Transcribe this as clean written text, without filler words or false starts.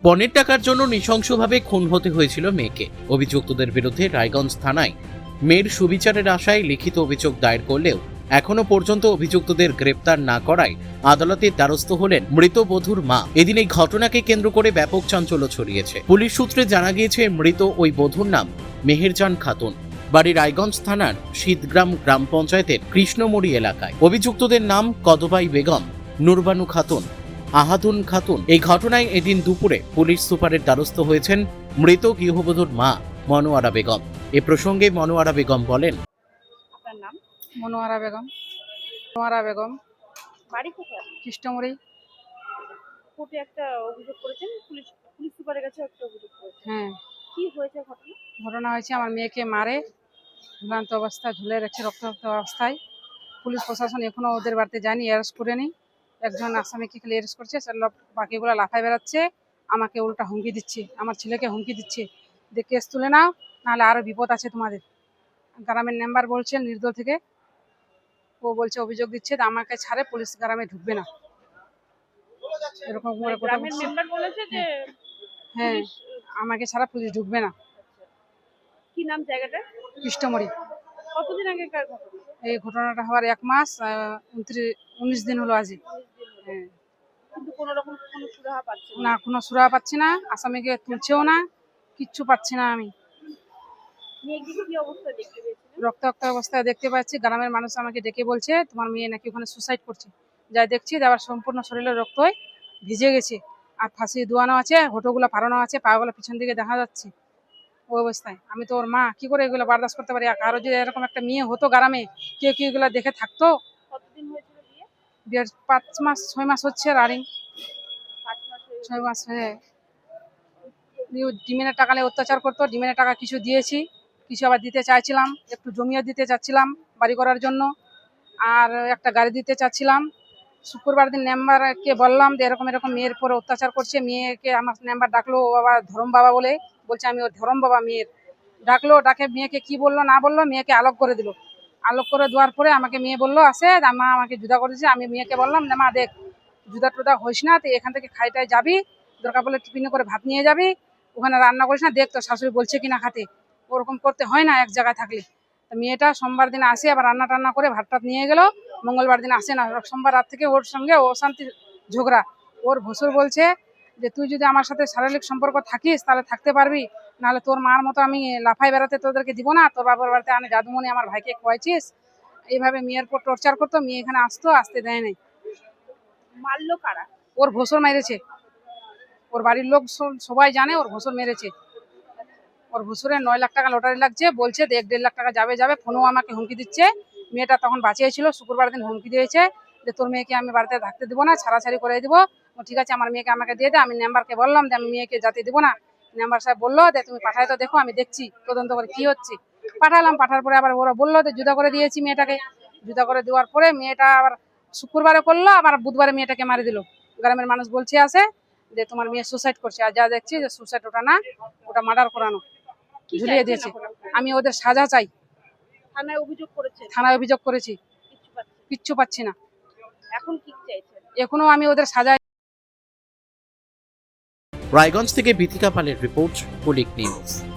পণের টাকার জন্য নৃশংসভাবে খুন হতে হয়েছিল মেয়েকে। অভিযুক্তদের বিরুদ্ধে রায়গঞ্জ থানায় মেয়ের সুবিচারের আশায় লিখিত অভিযোগ দায়ের করলেও এখনো পর্যন্ত অভিযুক্তদের গ্রেপ্তার না করায় আদালতের দ্বারস্থ হলেন মৃত বধূর মা। এদিন এই ঘটনাকে কেন্দ্র করে ব্যাপক চাঞ্চল্য ছড়িয়েছে। পুলিশ সূত্রে জানা গিয়েছে, মৃত ওই বধূর নাম মেহেরজান খাতুন, বাড়ি রায়গঞ্জ থানার শীতগ্রাম গ্রাম পঞ্চায়েতের কৃষ্ণমুড়ি এলাকায়। অভিযুক্তদের নাম কদবাই বেগম, নুরবানু খাতুন, আহাদুন খাতুন। এই ঘটনায় এদিন দুপুরে পুলিশ সুপারের দ্বারস্থ হয়েছেন মৃত গৃহবধূর মা মনোয়ারা বেগম। এ প্রসঙ্গে মনোয়ারা বেগম বলেন, আপনার নাম? মনোয়ারা বেগম, বাড়ি কোথায়? কৃষ্ণমুড়ি। কোর্টে একটা অভিযোগ করেছেন, পুলিশ সুপারের কাছে একটা অভিযোগ করেছেন। হ্যাঁ, কি হয়েছে ঘটনা? ঘটনা হয়েছে আমার মেয়েকে মারে ঝুলন্ত অবস্থায় ঝুলে রেখেছে, রক্তাক্ত অবস্থায়। পুলিশ প্রশাসন এখনো ওদের বাড়িতে যায়নি, অ্যারেস্ট করেনি। একজন আসামিকে খালি অ্যারেস্ট করছে, বাকিগুলো লাফায় বেড়াচ্ছে, আমাকে উল্টা হুমকি দিচ্ছে, আমার ছেলেকে হুমকি দিচ্ছে যে কেস তুলে নাও, নাহলে আরো বিপদ আছে তোমাদের। গ্রামের মেম্বার বলছে নির্দল থেকে, ও বলছে অভিযোগ দিচ্ছে আমাকে ছাড়ে পুলিশ গ্রামে ঢুকবে না, এরকম করে কথা গ্রামের বলছে। মেম্বার বলেছে যে হ্যাঁ, আমাকে ছাড়া পুলিশ ঢুকবে না। কি নাম জায়গাটা? কৃষ্ণমুড়ি। কতদিন আগেকার ঘটনা? এই ঘটনাটা হওয়ার 1 মাস 19 দিন হলো আজ। হ্যাঁ, কিন্তু কোনো রকম কোনো সুরাহা পাচ্ছে না, কোনো সুরাহা পাচ্ছি না, আসামিকে তুলছেও না, কিচ্ছু পাচ্ছি না। আমি মেয়েকে কি অবস্থা দেখতে পেয়েছিলেন? রক্তাক্ত অবস্থায় দেখতে পাচ্ছি। গ্রামের মানুষ আমাকে ডেকে বলছে তোমার মেয়ে নাকি ওখানে সুসাইড করছে। যাই দেখছি আবার সম্পূর্ণ শরীরের রক্ত ভিজে গেছে, আর ফাঁসি দোয়ানো আছে, হোঁটোগুলো ফাড়ানো আছে, পাগুলো পিছন দিকে দেখা যাচ্ছে। ওই অবস্থায় আমি তো ওর মা, কি করে এগুলো বরদাস্ত করতে পারি? আর কারো যদি এরকম একটা মেয়ে হতো গ্রামে, কেউ কি এগুলো দেখে থাকতো? কতদিন হয়েছিল বিয়ে? বিয়ের 5 মাস 6 মাস হচ্ছে রানিং। 5 মাস হয়ে 6 মাস। হ্যাঁ, ডিমের টাকা নিয়ে অত্যাচার করতো, ডিমের টাকা কিছু দিয়েছি, কিছু আবার দিতে চাইছিলাম, একটু জমিও দিতে চাচ্ছিলাম বাড়ি করার জন্য, আর একটা গাড়ি দিতে চাচ্ছিলাম। শুক্রবার দিন মেম্বারকে বললাম যে এরকম এরকম মেয়ের পরে অত্যাচার করছে। মেয়েকে আমার মেম্বার ডাকলো, ও বাবা ধরম বাবা বলে বলছে, আমি ওর ধরম বাবা। মেয়ের ডাকলো, ডাকে মেয়েকে কি বললো না বললো, মেয়েকে আলোক করে দিল। আলোক করে দেওয়ার পরে আমাকে মেয়ে বললো আসে, মা আমাকে জুদা করেছে। আমি মেয়েকে বললাম না মা দেখ, জুদা টুদা হইস না, তুই এখান থেকে খাইটায় যাবি, দরকার বলে টিফিনে করে ভাত নিয়ে যাবি, ওখানে রান্না করিস না, দেখ তোর শাশুড়ি বলছে কিনা খাতে। ওরকম করতে হয় না এক জায়গায় থাকলে। মেয়েটা সোমবার দিন আসে, আবার রান্না টান্না করে ভাত টাত নিয়ে গেল। মঙ্গলবার দিন আসে না, সোমবার রাত থেকে ওর সঙ্গে অশান্তি ঝগড়া। ওর ভসুর বলছে যে তুই যদি আমার সাথে শারীরিক সম্পর্ক থাকিস তাহলে থাকতে পারবি, নাহলে তোর মার মতো আমি লাফাই বেড়াতে তোদেরকে দিব না, তোর বাবার বাড়িতে আমি জাদুমণি আমার ভাইকে খোয়াইছিস। এইভাবে মেয়ের পর টর্চার করতো। মেয়ে এখানে আসতে দেয় নাই। মারলো কারা? ওর ভসুর মেরেছে, ওর বাড়ির লোক সবাই জানে ওর ভসুর মেরেছে। ওর ভসুরের 9 লাখ টাকা লটারি লাগছে, বলছে 1.5 লাখ টাকা যাবে। ফোনও আমাকে হুমকি দিচ্ছে। মেয়েটা তখন বাঁচিয়েছিল, শুক্রবার দিন হুমকি দিয়েছে যে তোর মেয়েকে আমি বাড়িতে থাকতে দেবো না, ছাড়াছাড়ি করে দেবো। ঠিক আছে, আমার মেয়েকে আমাকে দিয়ে দে। আমি মেম্বারকে বললাম যে আমি মেয়েকে যেতে দেবো না। মেম্বার সাহেব বললো যে তুমি পাঠাই তো দেখো, আমি দেখছি তদন্ত করে কি হচ্ছে। পাঠালাম, পাঠার পরে আবার ওরা বললো যে জুদা করে দিয়েছি মেয়েটাকে। জুদা করে দেওয়ার পরে মেয়েটা আবার শুক্রবারে করলো, আবার বুধবারে মেয়েটাকে মারি দিল। গ্রামের মানুষ বলছে আছে যে তোমার মেয়ে সুসাইড করছে, আর যা দেখছি যে সুসাইড ওটা না, ওটা মার্ডার করানো, কি ঝুলিয়ে চাইছেন দিয়েছে। এখন আপনারা? আমি ওদের সাজা চাই। থানায় অভিযোগ করেছেন? থানায় অভিযোগ করেছি, কিছু পাচ্ছেন? কিচ্ছু পাচ্ছি না। এখন কি চাইছেন? এখনো আমি ওদের সাজা। রায়গঞ্জ থেকে বিথিকা পালের রিপোর্ট, কুলিক নিউজ।